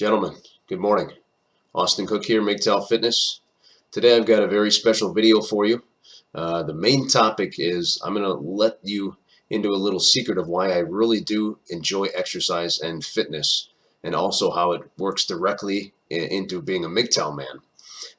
Gentlemen, good morning. Austin Cook here, MGTOW Fitness. Today I've got a very special video for you. The main topic is I'm going to let you into a little secret of why I really do enjoy exercise and fitness, and also how it works directly into being a MGTOW man.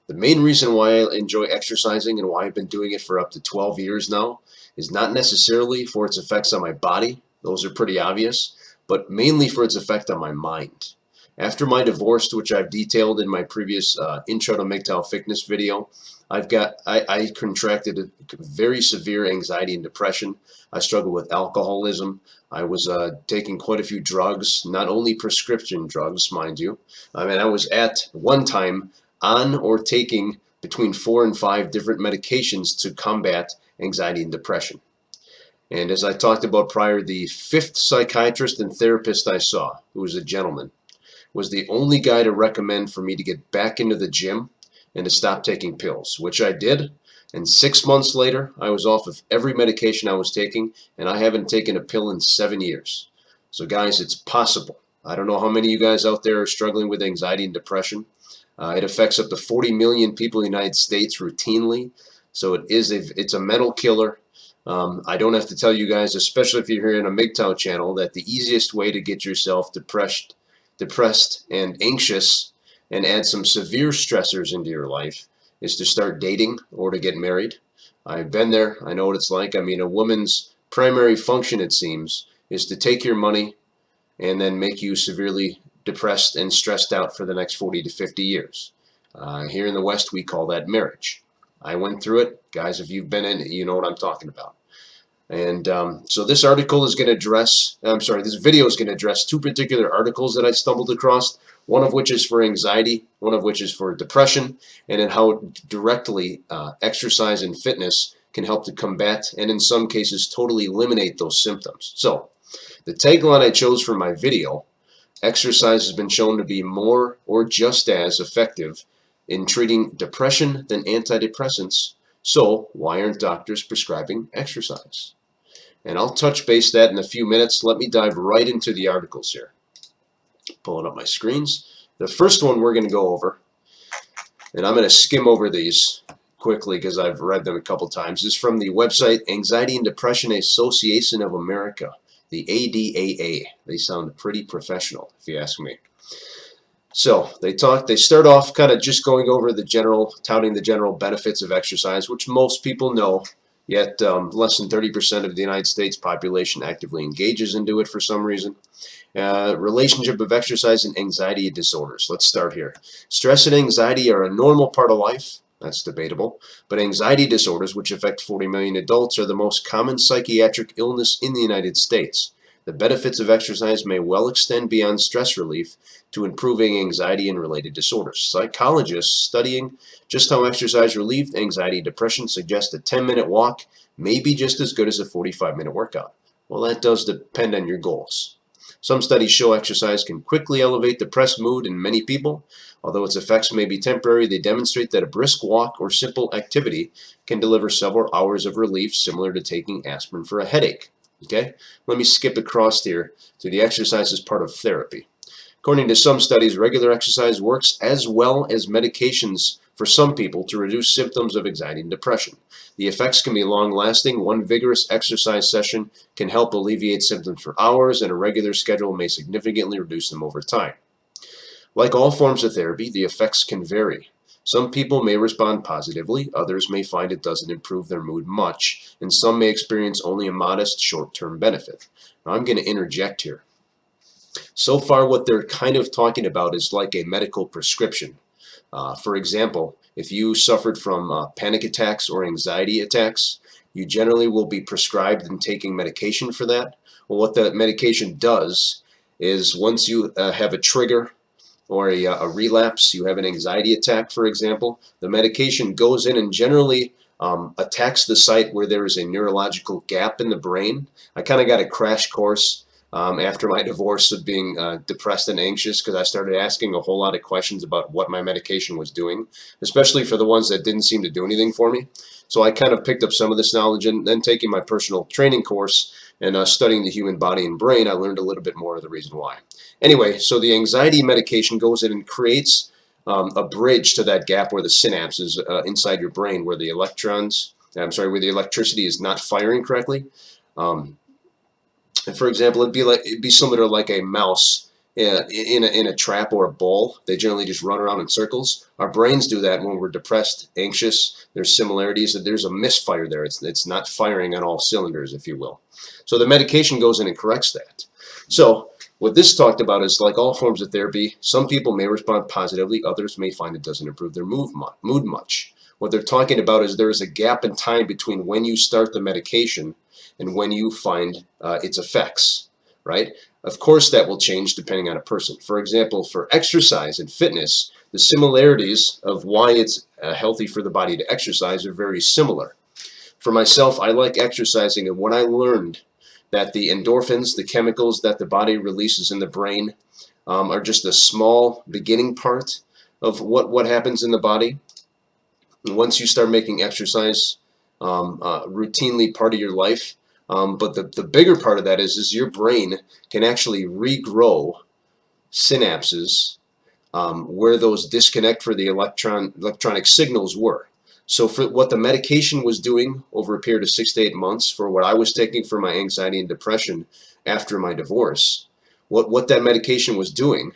The main reason why I enjoy exercising and why I've been doing it for up to 12 years now is not necessarily for its effects on my body. Those are pretty obvious, but mainly for its effect on my mind. After my divorce, which I've detailed in my previous Intro to MGTOW Fitness video, I contracted a very severe anxiety and depression. I struggled with alcoholism. I was taking quite a few drugs, not only prescription drugs, mind you. I mean, I was at one time on or taking between 4 and 5 different medications to combat anxiety and depression. And as I talked about prior, the 5th psychiatrist and therapist I saw, who was a gentleman, was the only guy to recommend for me to get back into the gym and to stop taking pills, which I did. And 6 months later, I was off of every medication I was taking, and I haven't taken a pill in 7 years. So guys, it's possible. I don't know how many of you guys out there are struggling with anxiety and depression. It affects up to 40 million people in the United States routinely. So it's a mental killer. I don't have to tell you guys, especially if you're here in a MGTOW channel, that the easiest way to get yourself depressed and anxious and add some severe stressors into your life is to start dating or to get married. I've been there. I know what it's like. I mean, a woman's primary function, it seems, is to take your money and then make you severely depressed and stressed out for the next 40 to 50 years. Here in the West, we call that marriage. I went through it. Guys, if you've been in it, you know what I'm talking about. And so this article is going to address, this video is going to address 2 particular articles that I stumbled across, one of which is for anxiety, one of which is for depression, and then how directly exercise and fitness can help to combat and in some cases totally eliminate those symptoms. So the tagline I chose for my video: exercise has been shown to be more or just as effective in treating depression than antidepressants. So why aren't doctors prescribing exercise? And I'll touch base that in a few minutes. Let me dive right into the articles here. Pulling up my screens. The first one we're going to go over, and I'm going to skim over these quickly because I've read them a couple times, is from the website Anxiety and Depression Association of America, the ADAA. They sound pretty professional, if you ask me. So they start off kind of just going over touting the general benefits of exercise, which most people know, yet less than 30% of the United States population actively engages into it for some reason. Relationship of exercise and anxiety disorders. Let's start here. Stress and anxiety are a normal part of life. That's debatable. But anxiety disorders, which affect 40 million adults, are the most common psychiatric illness in the United States. The benefits of exercise may well extend beyond stress relief to improving anxiety and related disorders. Psychologists studying just how exercise relieved anxiety and depression suggest a 10-minute walk may be just as good as a 45-minute workout. Well, that does depend on your goals. Some studies show exercise can quickly elevate depressed mood in many people. Although its effects may be temporary, they demonstrate that a brisk walk or simple activity can deliver several hours of relief, similar to taking aspirin for a headache. Okay, let me skip across here to the exercise as part of therapy. According to some studies, regular exercise works as well as medications for some people to reduce symptoms of anxiety and depression. The effects can be long-lasting. One vigorous exercise session can help alleviate symptoms for hours, and a regular schedule may significantly reduce them over time. Like all forms of therapy, the effects can vary. Some people may respond positively, others may find it doesn't improve their mood much, and some may experience only a modest short-term benefit. Now I'm going to interject here. So far what they're kind of talking about is like a medical prescription. For example, if you suffered from panic attacks or anxiety attacks, you generally will be prescribed and taking medication for that. Well, what that medication does is once you have a trigger or a relapse, you have an anxiety attack, for example, the medication goes in and generally attacks the site where there is a neurological gap in the brain. I kind of got a crash course after my divorce of being depressed and anxious, because I started asking a whole lot of questions about what my medication was doing, especially for the ones that didn't seem to do anything for me. So I kind of picked up some of this knowledge, and then taking my personal training course and studying the human body and brain, I learned a little bit more of the reason why. Anyway, so the anxiety medication goes in and creates a bridge to that gap where the synapses inside your brain, where the where the electricity is not firing correctly. Um, and for example, it'd be similar to like a mouse in a trap or a bowl. They generally just run around in circles. Our brains do that when we're depressed, anxious. There's similarities. There's a misfire there. It's not firing on all cylinders, if you will. So the medication goes in and corrects that. So what this talked about is, like all forms of therapy, some people may respond positively, others may find it doesn't improve their mood much. What they're talking about is there is a gap in time between when you start the medication and when you find its effects, right? Of course, that will change depending on a person. For example, for exercise and fitness, the similarities of why it's healthy for the body to exercise are very similar. For myself, I like exercising, and when I learned that the endorphins, the chemicals that the body releases in the brain, are just a small beginning part of what happens in the body. Once you start making exercise routinely part of your life, but the bigger part of that is your brain can actually regrow synapses where those disconnect for the electronic signals were. So for what the medication was doing over a period of 6 to 8 months for what I was taking for my anxiety and depression after my divorce, what that medication was doing,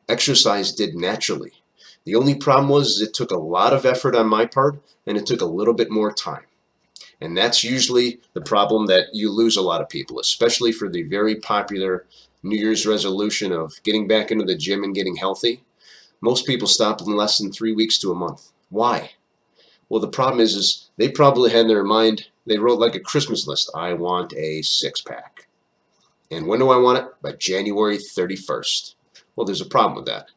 exercise did naturally. The only problem was it took a lot of effort on my part, and it took a little bit more time. And that's usually the problem, that you lose a lot of people, especially for the very popular New Year's resolution of getting back into the gym and getting healthy. Most people stop in less than 3 weeks to a month. Why? Well, the problem is they probably had in their mind, they wrote like a Christmas list, I want a six-pack. And when do I want it? By January 31st. Well, there's a problem with that.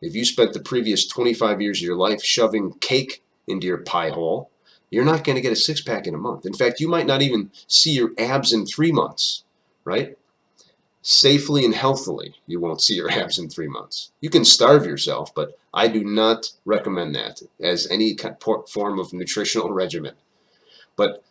If you spent the previous 25 years of your life shoving cake into your pie hole, you're not going to get a six-pack in a month. In fact, you might not even see your abs in 3 months, right? Safely and healthily, you won't see your abs in 3 months. You can starve yourself, but I do not recommend that as any form of nutritional regimen. But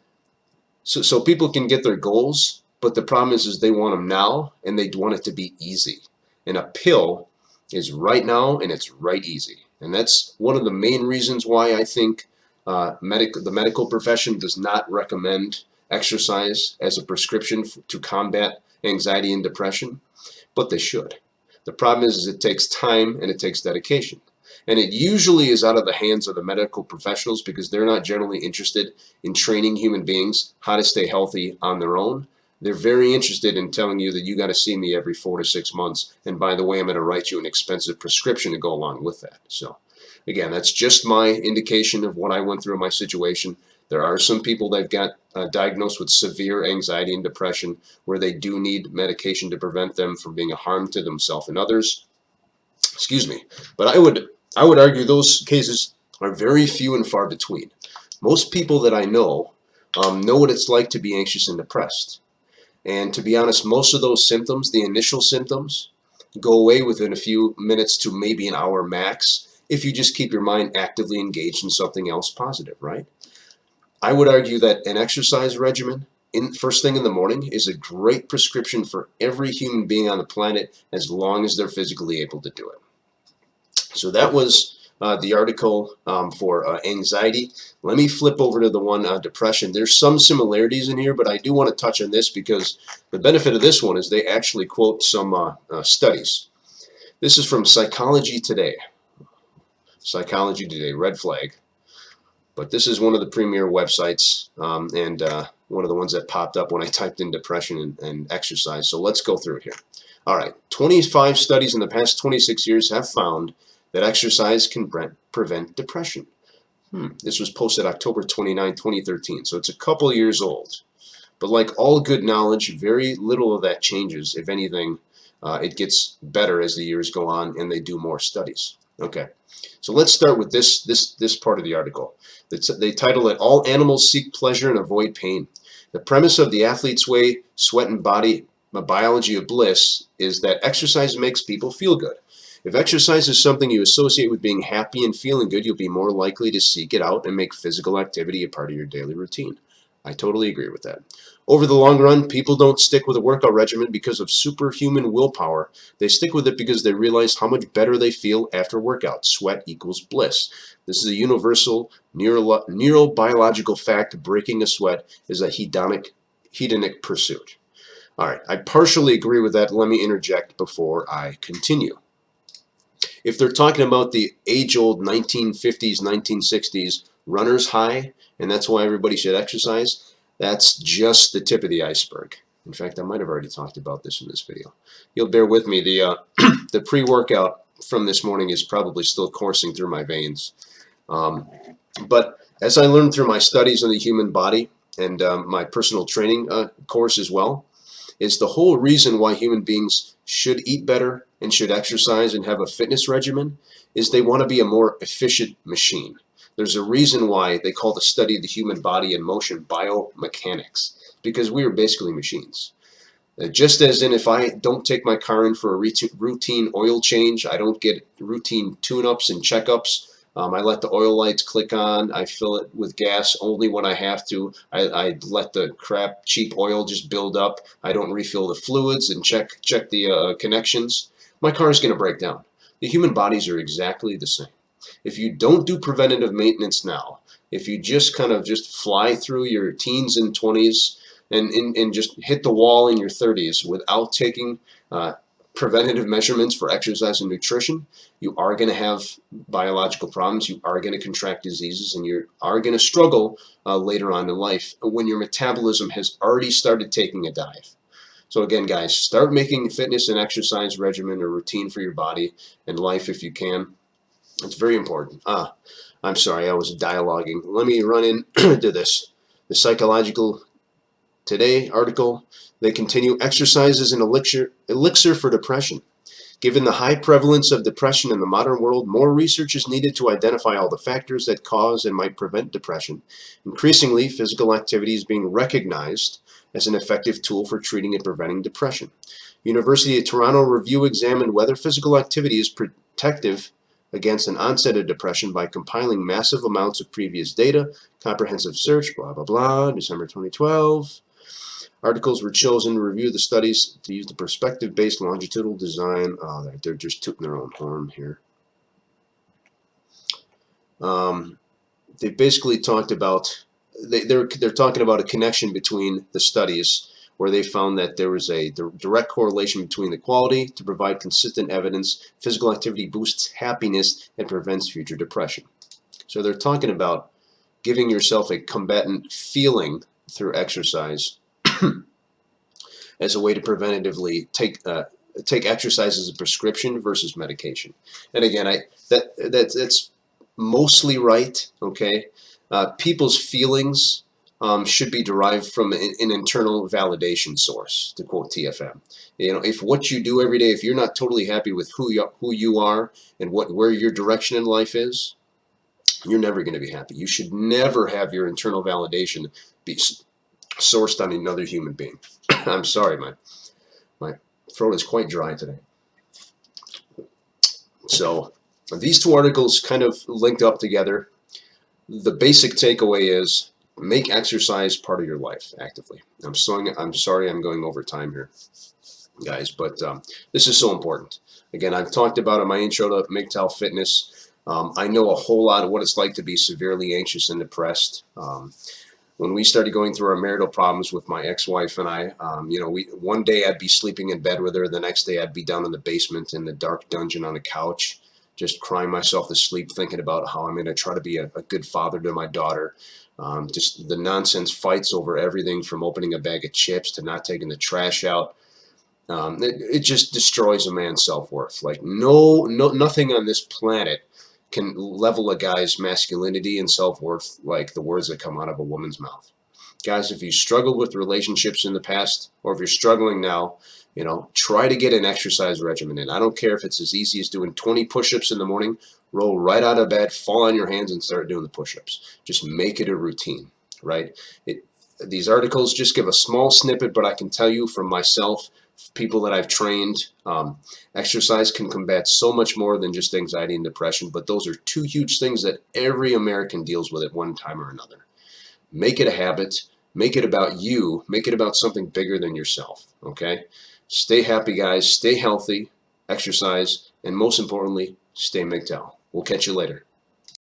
so people can get their goals, but the problem is they want them now, and they want it to be easy. And a pill is right now, and it's right easy. And that's one of the main reasons why I think the medical profession does not recommend exercise as a prescription to combat anxiety and depression, but they should. The problem is it takes time and it takes dedication. And it usually is out of the hands of the medical professionals, because they're not generally interested in training human beings how to stay healthy on their own. They're very interested in telling you that you got to see me every 4 to 6 months, and by the way, I'm going to write you an expensive prescription to go along with that. So again, that's just my indication of what I went through in my situation. There are some people that got diagnosed with severe anxiety and depression where they do need medication to prevent them from being a harm to themselves and others. Excuse me. But I would argue those cases are very few and far between. Most people that I know what it's like to be anxious and depressed. And to be honest, most of those symptoms, the initial symptoms, go away within a few minutes to maybe an hour max if you just keep your mind actively engaged in something else positive, right? I would argue that an exercise regimen first thing in the morning is a great prescription for every human being on the planet, as long as they're physically able to do it. So that was the article for anxiety. Let me flip over to the one on depression. There's some similarities in here, but I do want to touch on this because the benefit of this one is they actually quote some studies. This is from Psychology Today. Psychology Today, red flag. But this is one of the premier websites and one of the ones that popped up when I typed in depression and exercise. So let's go through it here. All right, 25 studies in the past 26 years have found that exercise can prevent depression. This was posted October 29, 2013, so it's a couple years old. But like all good knowledge, very little of that changes. If anything, it gets better as the years go on and they do more studies. Okay, so let's start with this part of the article. They title it, All Animals Seek Pleasure and Avoid Pain. The premise of The Athlete's Way, Sweat and Body biology of bliss is that exercise makes people feel good. If exercise is something you associate with being happy and feeling good, you'll be more likely to seek it out and make physical activity a part of your daily routine. I totally agree with that. Over the long run, people don't stick with a workout regimen because of superhuman willpower. They stick with it because they realize how much better they feel after workout. Sweat equals bliss. This is a universal neurobiological fact. Breaking a sweat is a hedonic pursuit. All right, I partially agree with that. Let me interject before I continue. If they're talking about the age-old 1950s, 1960s runner's high, and that's why everybody should exercise, that's just the tip of the iceberg. In fact, I might have already talked about this in this video. You'll bear with me. The the pre-workout from this morning is probably still coursing through my veins. But as I learned through my studies on the human body and my personal training course as well, is the whole reason why human beings should eat better and should exercise and have a fitness regimen is they want to be a more efficient machine. There's a reason why they call the study of the human body and motion biomechanics, because we are basically machines. Just as in if I don't take my car in for a routine oil change, I don't get routine tune-ups and checkups. I let the oil lights click on. I fill it with gas only when I have to. I let the crap cheap oil just build up. I don't refill the fluids and check the connections. My car is going to break down. The human bodies are exactly the same. If you don't do preventative maintenance now, if you just kind of just fly through your teens and 20s and just hit the wall in your 30s without taking preventative measurements for exercise and nutrition, you are going to have biological problems, you are going to contract diseases, and you are going to struggle later on in life when your metabolism has already started taking a dive. So again, guys, start making fitness and exercise regimen a routine for your body and life if you can. It's very important. I'm sorry, I was dialoguing. Let me run into this. The Psychological Today article, they continue, exercise is an elixir for depression. Given the high prevalence of depression in the modern world, more research is needed to identify all the factors that cause and might prevent depression. Increasingly, physical activity is being recognized as an effective tool for treating and preventing depression. University of Toronto review examined whether physical activity is protective against an onset of depression by compiling massive amounts of previous data. Comprehensive search, blah, blah, blah, December 2012. Articles were chosen to review the studies to use the perspective-based longitudinal design. Oh, they're just tooting their own horn here. They basically talked about, they're talking about a connection between the studies where they found that there was a direct correlation between the quality to provide consistent evidence. Physical activity boosts happiness and prevents future depression. So they're talking about giving yourself a combatant feeling through exercise as a way to preventatively take exercise as a prescription versus medication. And again, that's mostly right. Okay, people's feelings should be derived from an internal validation source, to quote TFM. You know, if what you do every day, if you're not totally happy with who you are and where your direction in life is, you're never going to be happy. You should never have your internal validation be sourced on another human being. I'm sorry, my throat is quite dry today. So these two articles kind of linked up together. The basic takeaway is make exercise part of your life actively. I'm sorry I'm going over time here, guys, but this is so important. Again, I've talked about in my intro to MGTOW Fitness. I know a whole lot of what it's like to be severely anxious and depressed. When we started going through our marital problems with my ex-wife and I, you know, one day I'd be sleeping in bed with her, the next day I'd be down in the basement in the dark dungeon on a couch, just crying myself to sleep, thinking about how I'm going to try to be a good father to my daughter. Just the nonsense fights over everything from opening a bag of chips to not taking the trash out. It just destroys a man's self-worth. Like nothing on this planet can level a guy's masculinity and self-worth like the words that come out of a woman's mouth. Guys, if you struggled with relationships in the past, or if you're struggling now, you know, try to get an exercise regimen in. I don't care if it's as easy as doing 20 push-ups in the morning. Roll right out of bed, fall on your hands, and start doing the push-ups. Just make it a routine, right? These articles just give a small snippet, but I can tell you from myself, people that I've trained. Exercise can combat so much more than just anxiety and depression, but those are two huge things that every American deals with at one time or another. Make it a habit. Make it about you. Make it about something bigger than yourself. Okay? Stay happy, guys. Stay healthy. Exercise. And most importantly, stay MGTOW. We'll catch you later.